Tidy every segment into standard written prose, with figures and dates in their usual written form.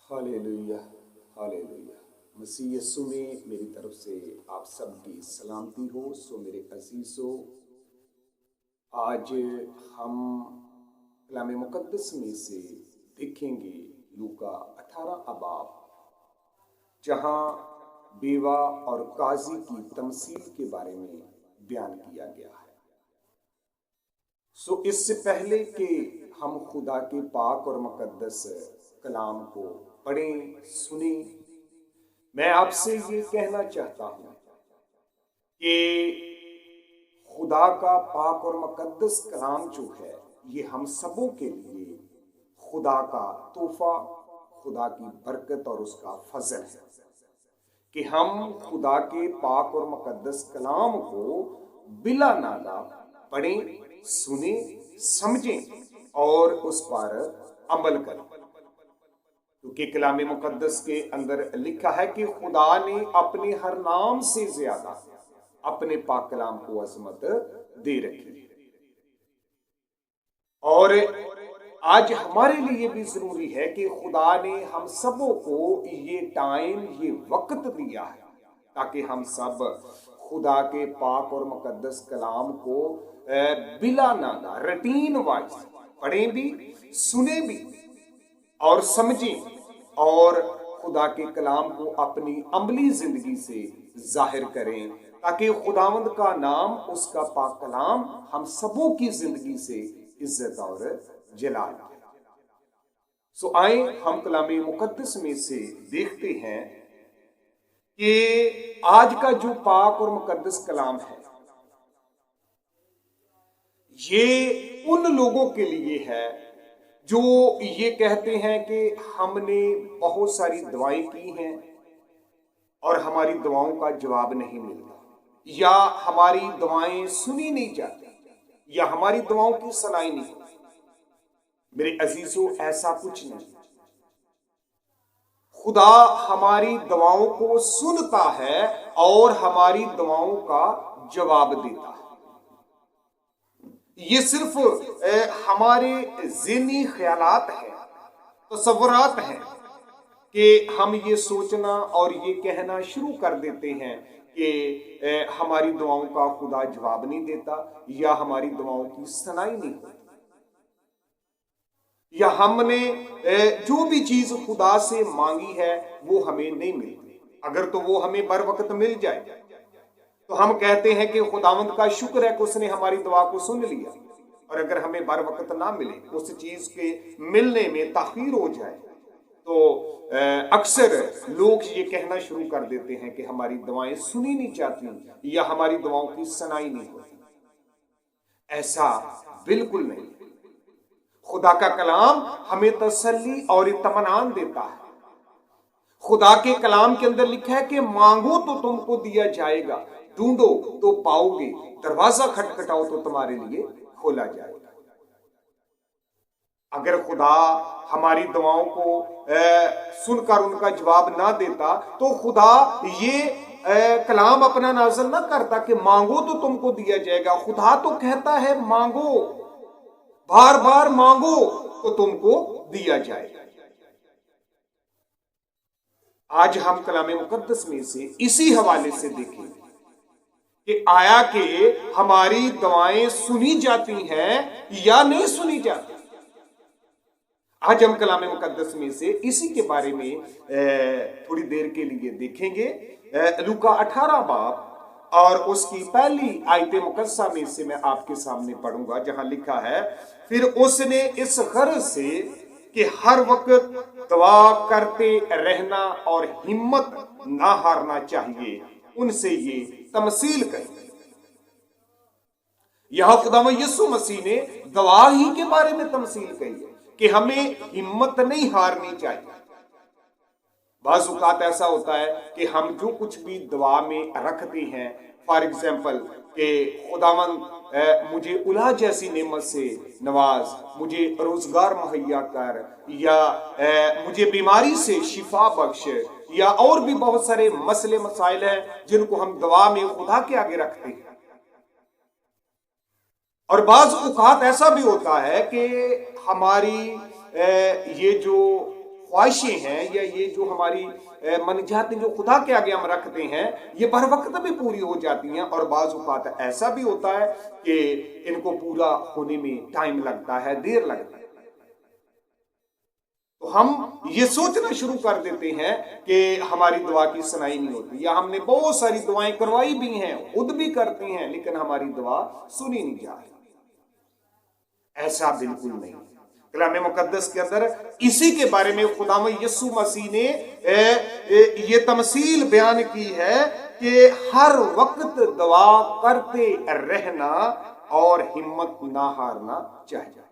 Hallelujah, hallelujah. मसीह यीशु में मेरी तरफ से आप सबकी सलामती हो। सो मेरे अजीजों, आज हम कलाम मुकद्दस में से देखेंगे लूका 18 अबाब, जहां बेवा और काजी की तमसील के बारे में बयान किया गया है। सो इससे पहले कि हम खुदा के पाक और मुकद्दस कलाम को पढ़ें सुने, मैं आपसे ये कहना चाहता हूं कि खुदा का पाक और मुकद्दस कलाम जो है, ये हम सबों के लिए खुदा का तोहफा, खुदा की बरकत और उसका फजल है कि हम खुदा के पाक और मुकद्दस कलाम को बिला नागा पढ़ें, सुने, समझें और उस पर अमल करें। क्योंकि कलाम मुकद्दस के अंदर लिखा है कि खुदा ने अपने हर नाम से ज्यादा अपने पाक कलाम को अजमत दे रखी है। और आज हमारे लिए भी जरूरी है कि खुदा ने हम सबों को ये टाइम, ये वक्त दिया है ताकि हम सब खुदा के पाक और मुकद्दस कलाम को बिला नागा रूटीन वाइज पढ़ें भी, सुने भी और समझें और खुदा के कलाम को अपनी अमली जिंदगी से जाहिर करें, ताकि खुदावंद का नाम, उसका पाक कलाम हम सबों की जिंदगी से इज्जत और जलाल पाए। सो आए हम कलाम मुकद्दस में से देखते हैं कि आज का जो पाक और मुकद्दस कलाम है, ये उन लोगों के लिए है जो ये कहते हैं कि हमने बहुत सारी दुआएं की हैं और हमारी दुआओं का जवाब नहीं मिलता, या हमारी दुआएं सुनी नहीं जाती, या हमारी दुआओं की सुनाई नहीं होती। मेरे अजीजों, ऐसा कुछ नहीं। खुदा हमारी दुआओं को सुनता है और हमारी दुआओं का जवाब देता है। ये सिर्फ हमारे ज़हनी ख्यालात हैं, तसव्वुरात हैं कि हम ये सोचना और ये कहना शुरू कर देते हैं कि हमारी दुआओं का खुदा जवाब नहीं देता, या हमारी दुआओं की सुनाई नहीं होती, या हमने जो भी चीज खुदा से मांगी है वो हमें नहीं मिलती। अगर तो वो हमें बर वक्त मिल जाए तो हम कहते हैं कि खुदावंद का शुक्र है कि उसने हमारी दुआ को सुन लिया, और अगर हमें बर वक्त ना मिले, उस चीज के मिलने में ताखीर हो जाए, तो अक्सर लोग ये कहना शुरू कर देते हैं कि हमारी दुआएं सुनी नहीं जाती, या हमारी दुआओं की सुनाई नहीं होती। ऐसा बिल्कुल नहीं। खुदा का कलाम हमें तसल्ली और इत्मीनान देता है। खुदा के कलाम के अंदर लिखा है कि मांगो तो तुमको दिया जाएगा, ढूंढो तो पाओगे, दरवाजा खटखटाओ तो तुम्हारे लिए खोला जाएगा। अगर खुदा हमारी दुआओं को सुनकर उनका जवाब ना देता तो खुदा ये कलाम अपना नाज़िल ना करता कि मांगो तो तुमको दिया जाएगा। खुदा तो कहता है मांगो, बार बार मांगो तो तुमको दिया जाएगा। आज हम कलाम मुकद्दस में से इसी हवाले से देखेंगे कि आया कि हमारी दुआएं सुनी जाती हैं या नहीं सुनी जाती। आज हम कलाम मुकद्दस में से इसी के बारे में थोड़ी देर के लिए देखेंगे। लूका 18 बाब और उसकी पहली आयत मुकद्दसा में से मैं आपके सामने पढ़ूंगा, जहां लिखा है, फिर उसने इस गर्ज से कि हर वक्त दुआ करते रहना और हिम्मत ना हारना चाहिए, उनसे ये तमसील कही। यहां खुदावंद यीशु मसीह ने दुआ ही के बारे में तमसील कही है कि हमें हिम्मत नहीं हारनी चाहिए। बाज़ औक़ात ऐसा होता है कि हम जो कुछ भी दुआ में रखते हैं, फॉर एग्जाम्पल कि खुदावंद मुझे उला जैसी नेमत से नवाज, मुझे रोजगार मुहैया कर, या मुझे बीमारी से शिफा बख्श, या और भी बहुत सारे मसले मसाइल हैं जिनको हम दुआ में खुदा के आगे रखते हैं। और बाज़ औक़ात ऐसा भी होता है कि हमारी ये जो ख्वाहिشें ہیں یا یہ جو ہماری منجاتیں جو خدا کے آگے ہم رکھتے ہیں یہ بر وقت بھی پوری ہو جاتی ہیں، اور بعض اوقات ایسا بھی ہوتا ہے کہ ان کو پورا ہونے میں ٹائم لگتا ہے، دیر لگتا ہے۔ تو ہم یہ سوچنا شروع کر دیتے ہیں کہ ہماری دعا کی سنائی نہیں ہوتی، یا ہم نے بہت ساری دعائیں کروائی بھی ہیں، خود بھی کرتے ہیں، لیکن ہماری دعا سنی نہیں جا رہی۔ ایسا بالکل نہیں۔ کلام مقدس کے اندر اسی کے بارے میں خداوند یسوع مسیح نے یہ تمثیل بیان کی ہے کہ ہر وقت دعا کرتے رہنا اور ہمت نہ ہارنا چاہیے۔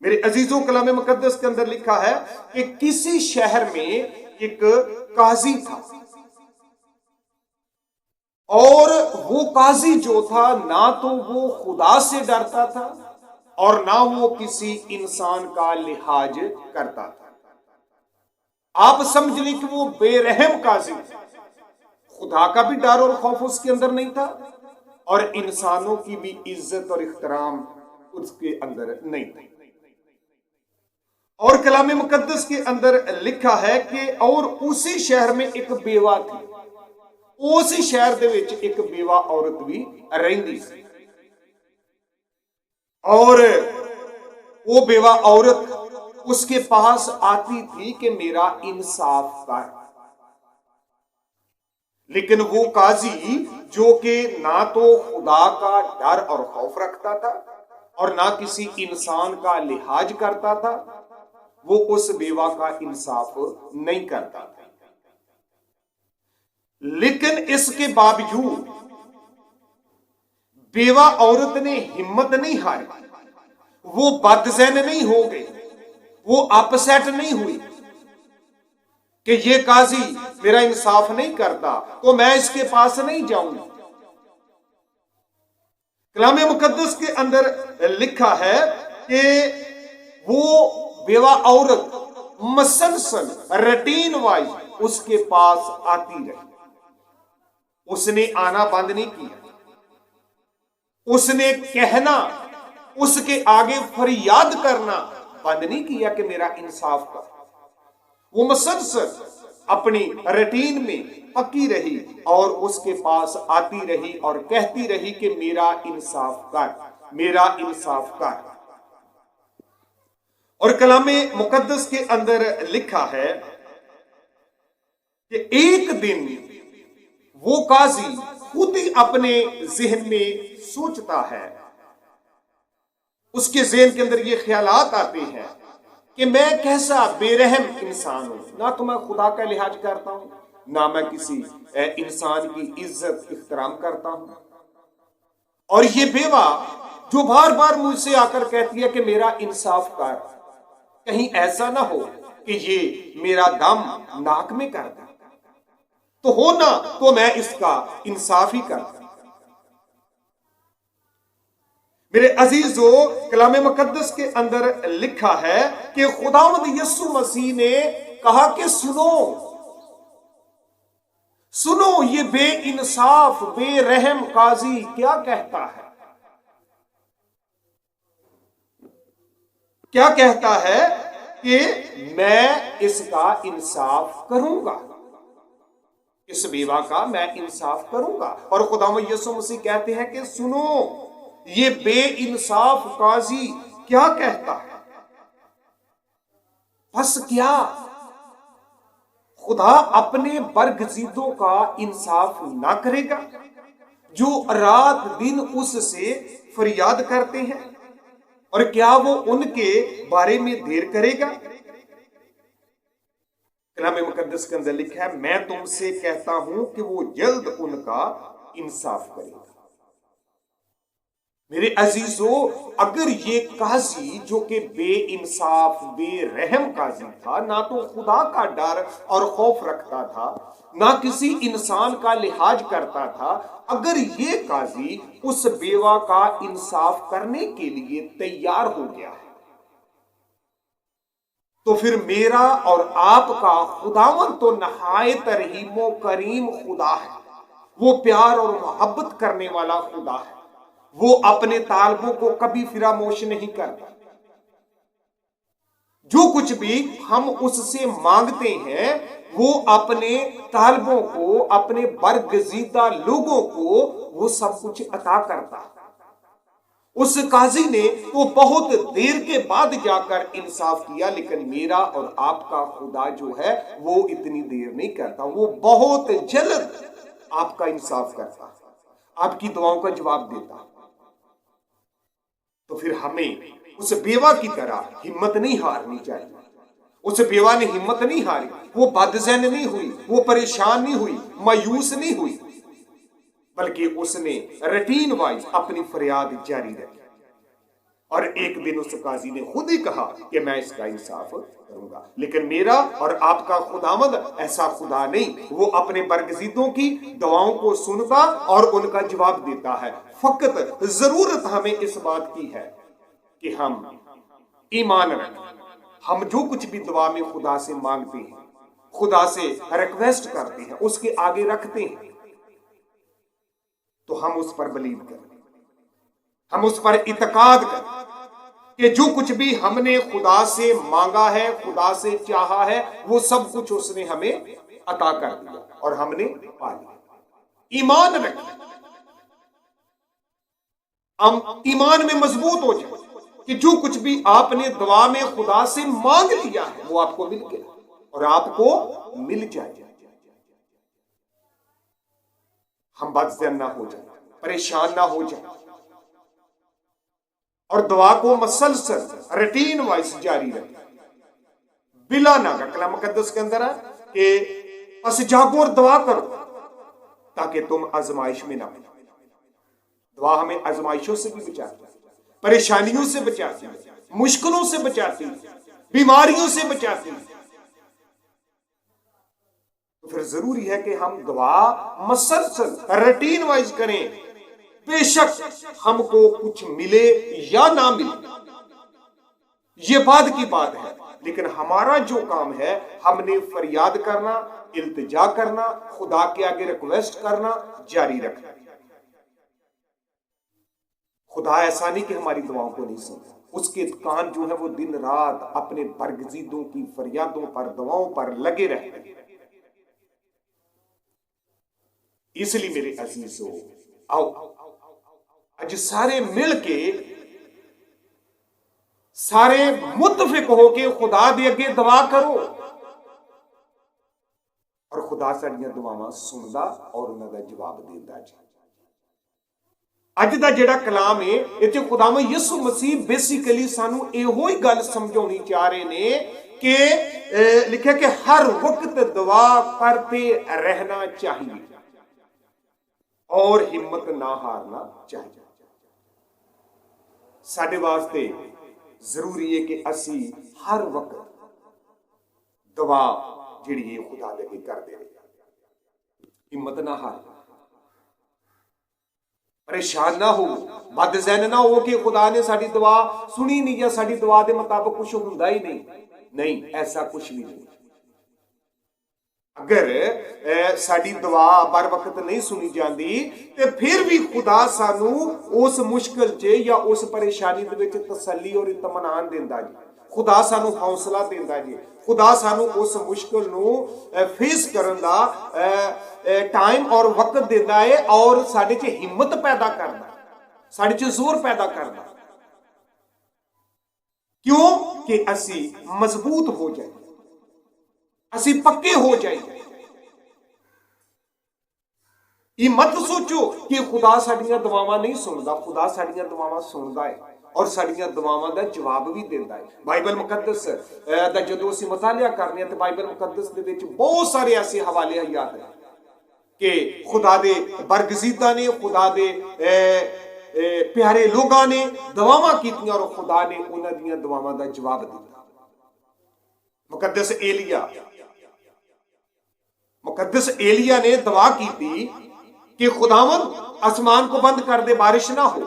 میرے عزیزوں، کلام مقدس کے اندر لکھا ہے کہ کسی شہر میں ایک قاضی تھا، اور وہ قاضی جو تھا نہ تو وہ خدا سے ڈرتا تھا اور نہ وہ کسی انسان کا لحاظ کرتا تھا۔ آپ سمجھ لیں کہ وہ بے رحم قاضی تھا، خدا کا بھی ڈر اور خوف اس کے اندر نہیں تھا، اور انسانوں کی بھی عزت اور احترام اس کے اندر نہیں تھا۔ اور کلام مقدس کے اندر لکھا ہے کہ اور اسی شہر میں ایک بیوہ تھی، اسی شہر دے وچ ایک بیوہ عورت بھی رہندی سی، اور وہ بیوہ عورت اس کے پاس آتی تھی کہ میرا انصاف کر، لیکن وہ قاضی جو کہ نہ تو خدا کا ڈر اور خوف رکھتا تھا اور نہ کسی انسان کا لحاظ کرتا تھا، وہ اس بیوہ کا انصاف نہیں کرتا تھا۔ لیکن اس کے باوجود بیوہ عورت نے ہمت نہیں ہاری، وہ بدذہن نہیں ہو گئی، وہ اپسیٹ نہیں ہوئی کہ یہ قاضی میرا انصاف نہیں کرتا تو میں اس کے پاس نہیں جاؤں گا۔ کلام مقدس کے اندر لکھا ہے کہ وہ بیوہ عورت مسلسل روٹین وائز اس کے پاس آتی رہی، اس نے آنا بند نہیں کیا، اس نے کہنا، اس کے آگے فریاد کرنا بند نہیں کیا کہ میرا انصاف کر۔ وہ مسلسل اپنی روٹین میں پکی رہی اور اس کے پاس آتی رہی اور کہتی رہی کہ میرا انصاف کر، میرا انصاف کر۔ اور کلام مقدس کے اندر لکھا ہے کہ ایک دن وہ قاضی خود ہی اپنے ذہن میں سوچتا ہے، اس کے ذہن کے اندر یہ خیالات آتے ہیں کہ میں کیسا بے رحم انسان ہوں، نہ تو میں خدا کا لحاظ کرتا ہوں، نہ میں کسی انسان کی عزت احترام کرتا ہوں، اور یہ بیوہ جو بار بار مجھ سے آ کر کہتی ہے کہ میرا انصاف کر، کہیں ایسا نہ ہو کہ یہ میرا دم ناک میں کر دے، تو ہونا تو میں اس کا انصاف ہی کرتا۔ میرے عزیزو، کلام مقدس کے اندر لکھا ہے کہ خداوند یسوع مسیح نے کہا کہ سنو سنو یہ بے انصاف بے رحم قاضی کیا کہتا ہے، کیا کہتا ہے کہ میں اس کا انصاف کروں گا، اس بیوہ کا میں انصاف کروں گا۔ اور خداوند یسوع مسیح کہتے ہیں کہ سنو یہ بے انصاف قاضی کیا کہتا ہے۔ بس کیا خدا اپنے برگزیدوں کا انصاف نہ کرے گا جو رات دن اس سے فریاد کرتے ہیں، اور کیا وہ ان کے بارے میں دیر کرے گا؟ کلام مقدس کے اندر لکھا ہے میں تم سے کہتا ہوں کہ وہ جلد ان کا انصاف کرے گا۔ میرے عزیزو، اگر یہ قاضی جو کہ بے انصاف بے رحم قاضی تھا، نہ تو خدا کا ڈر اور خوف رکھتا تھا، نہ کسی انسان کا لحاظ کرتا تھا، اگر یہ قاضی اس بیوہ کا انصاف کرنے کے لیے تیار ہو گیا ہے، تو پھر میرا اور آپ کا خداوند تو نہایت رحیم و کریم خدا ہے، وہ پیار اور محبت کرنے والا خدا ہے، وہ اپنے طالبوں کو کبھی فراموش نہیں کرتا، जो कुछ भी हम उससे मांगते हैं वो अपने तालिबों को, अपने बरगजीदा लोगों को वो सब कुछ अता करता है। उस काजी ने तो बहुत देर के बाद जाकर इंसाफ किया, लेकिन मेरा और आपका खुदा जो है वो इतनी देर नहीं करता, वो बहुत जल्द आपका इंसाफ करता है, आपकी दुआओं का जवाब देता है। तो फिर हमें उस बेवा की तरह हिम्मत नहीं हारनी चाहिए। उस बेवा ने हिम्मत नहीं हारी, वो बदज़हन नहीं हुई, वो परेशान नहीं हुई, मायूस नहीं हुई, बल्कि उसने रूटीन वाइज अपनी फरियाद जारी रखी। और एक दिन उस काजी ने खुद ही कहा कि मैं इसका इंसाफ करूंगा। लेकिन मेरा और आपका खुदावंद ऐसा खुदा नहीं, वो अपने बरगजीदों की दुआओं को सुनता और उनका जवाब देता है। फकत जरूरत हमें इस बात की है कि हम ईमान रखें। हम जो कुछ भी दुआ में खुदा से मांगते हैं, खुदा से रिक्वेस्ट करते हैं, उसके आगे रखते हैं, तो हम उस पर बिलीव करें, हम उस पर इत्काद करें कि जो कुछ भी हमने खुदा से मांगा है, खुदा से चाहा है, वो सब कुछ उसने हमें अता कर दिया और हमने पा लिया। ईमान रखें, हम ईमान में मजबूत हो जाए कि जो कुछ भी आपने दुआ में खुदा से मांग लिया है वो आपको मिल गया और आपको मिल जाए। हम बदज़हन ना हो जाए, परेशान ना हो जाए और दुआ को मसलसल रूटीन वाइज जारी रखें बिला नागा। कलाम मुकद्दस के अंदर है कि बस जागो और दुआ करो ताकि तुम आजमाइश में ना पड़ो। दुआ हमें आजमाइशों से भी बचाती है, परेशानियों से बचाती है, मुश्किलों से बचाती है, बीमारियों से बचाती है। तो फिर जरूरी है कि हम दुआ मसलसल रूटीन वाइज करें। बेशक हमको कुछ मिले या ना मिले, ये बाद की बात है, लेकिन हमारा जो काम है हमने फरियाद करना, इल्तिजा करना, खुदा के आगे रिक्वेस्ट करना जारी रखना। खुदा ऐसा नहीं कि हमारी दुआओं को नहीं सुनता, उसके कान जो है वो दिन रात अपने बरगजीदों की फरियादों पर, दुआओं पर लगे रहते हैं। इसलिए मेरे अजीजों, आओ आज सारे मिलके, सारे मुत्तफिक होके खुदा दे अगे दुआ करो और खुदा साडियां दुआवां सुनदा और उन्हां दा जवाब देंदा जी। अज दा जिहड़ा कलाम है इत्थे खुदावंद यीशु मसीह बेसिकली सानू इहो ही गल समझाउणी चाह रहे ने कि लिखा कि हर वक्त दुआ करते रहना चाहिए और हिम्मत ना हारना चाहिए। साडे वास्ते जरूरी है कि असी हर वक्त दुआ जिहड़ी है खुदा दे अगे करदे रहिए, हिम्मत ना हारना, परेशान ना हो, बदज़हन ना हो कि खुदा ने साडी दुआ सुनी नहीं या साडी दुआ दे मुताबिक कुछ हुंदा ही नहीं, ऐसा कुछ भी नहीं। अगर साडी दुआ बर वक्त नहीं सुनी जाती तो फिर भी खुदा सानू उस मुश्किल च या उस परेशानी दे विच तसल्ली और इत्मीनान देंदा जी। खुदा सानू हौसला देंदा जी। खुदा सानू उस मुश्किल नू फेस करन दा टाइम और वक्त देंदा है और साडे च हिम्मत पैदा करदा, साडे च जोर पैदा करदा। क्यों कि असी मजबूत हो जाए, असी पक्के हो जाए। ये मत सोचो कि खुदा साडियां दुआवां नहीं सुनदा, खुदा साडियां दुआवां सुनदा है और साडियां दुआवां दा जवाब भी देंदा है। बाइबल मुकद्दस दा जदों असीं मुतालिया करने आ ते बाइबल मुकद्दस दे विच बहुत सारे ऐसे हवाले हयात हैं कि खुदा दे बरगजीदा ने, खुदा दे प्यारे लोगां ने दुआवां कीतियां और खुदा ने उन्हां दीयां दुआवां दा जवाब दिता। मुकद्दस एलिया ने दुआ की थी कि खुदावंद आसमान को बंद कर दे, बारिश ना हो,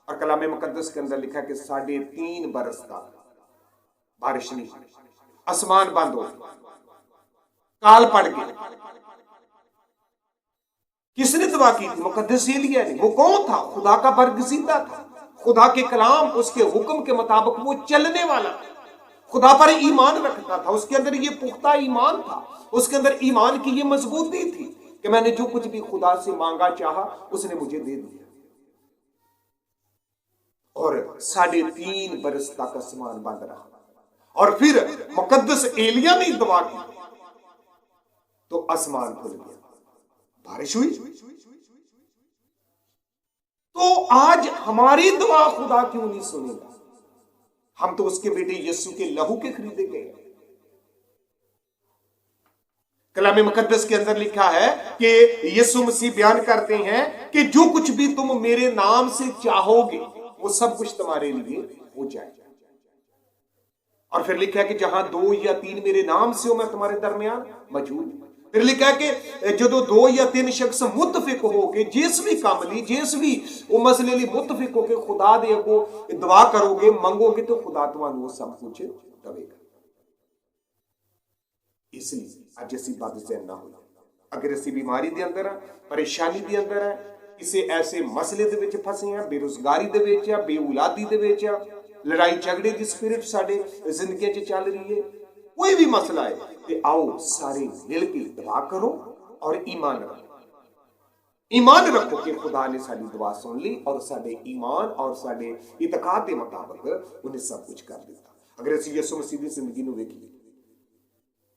और कलाम मुकद्दस के अंदर लिखा कि 3.5 बरस तक बारिश नहीं हुई, आसमान बंद हो गया, काल पड़ गया। किसने दुआ की थी? मुकद्दस एलिया ने। वो कौन था? खुदा का बरगजीदा था। खुदा के कलाम, उसके हुक्म के मुताबिक वो चलने वाला, खुदा पर ईमान रखता था, उसके अंदर ये पुख्ता ईमान था, उसके अंदर ईमान की ये मजबूती थी कि मैंने जो कुछ भी खुदा से मांगा चाहा उसने मुझे दे दिया। और 3.5 बरस तक आसमान बंद रहा, और फिर मुकद्दस एलिया ने दुआ की तो आसमान खुल गया, बारिश हुई। तो आज हमारी दुआ खुदा क्यों नहीं सुनेगा? हम तो उसके बेटे यीशु के लहू के खरीदे गए। कलाम मुकद्दस के अंदर लिखा है कि यीशु मसीह बयान करते हैं कि जो कुछ भी तुम मेरे नाम से चाहोगे वो सब कुछ तुम्हारे लिए हो जाएगा। और फिर लिखा है कि जहां 2 या 3 मेरे नाम से हो मैं तुम्हारे दरमियान मौजूद हूं। फिर लिखा है कि जो 2 या 3 शख्स मुत्तफिक हो के जिस भी काम ली, जिस भी वो मसले ली मुत्तफिक हो के खुदा दे अगो दुआ करोगे, मंगोगे तो खुदा तुम्हारे वो सब कुछ देगा। इसलिए अज असी बदज़हन ना हो। अगर असी बीमारी दे अंदर है, परेशानी दे अंदर है, किसी ऐसे मसले दे विच फसे हैं, बेरोजगारी दे विच है, बेऔलादी दे विच है, लड़ाई झगड़े की स्पिरिट साडे जिंदगी च चल रही है, कोई भी मसला है, तो आओ सारे मिल के दुआ करो और ईमान रखो। ईमान रखो कि खुदा ने साडी दुआ सुन ली और साडे ईमान और साडे इतकाद के मुताबिक उन्हें सब कुछ कर दिता। अगर असीं यीशु मसीह की जिंदगी नूं वेखीए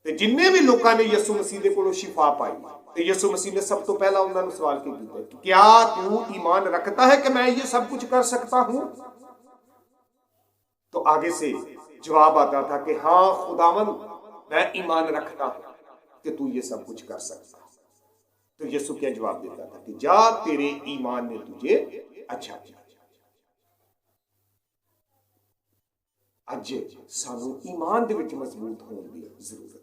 ते जिन्ने भी लोगों ने यीशु मसीह दे कोलों शिफा पाई, तो यीशु मसीह ने सब तो पहला उन्होंने सवाल किया कि क्या तू ईमान रखता है कि मैं ये सब कुछ कर सकता हूं? तो आगे से जवाब आता था कि हाँ खुदावंद, मैं ईमान रखता हूं कि तू ये सब कुछ कर सकता है। तो यीशु क्या जवाब देता था कि जा, तेरे ईमान ने तुझे अच्छा किया। अज सानू ईमान दे विच मजबूत होने की जरूरत है।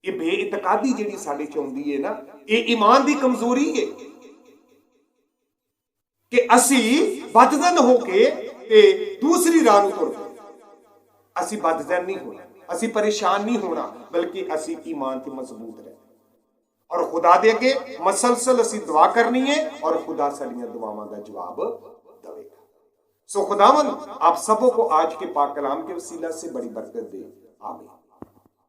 ये बेइतकादी जिहड़ी साडे च आउंदी है ना, ये ईमान की कमजोरी है कि असी बदजन होके ते दूसरी राह नूं तुर पए। असी बदजन नहीं होना, असी परेशान नहीं होना, बल्कि असी ईमान ते मजबूत रहे और खुदा दे अगे मसलसल असी दुआ करनी है और खुदा साडियां दुआवां दा जवाब देगा। सो खुदावंद आप सबों को आज के पाक कलाम के वसीला से बड़ी बरकत दे। आमीन।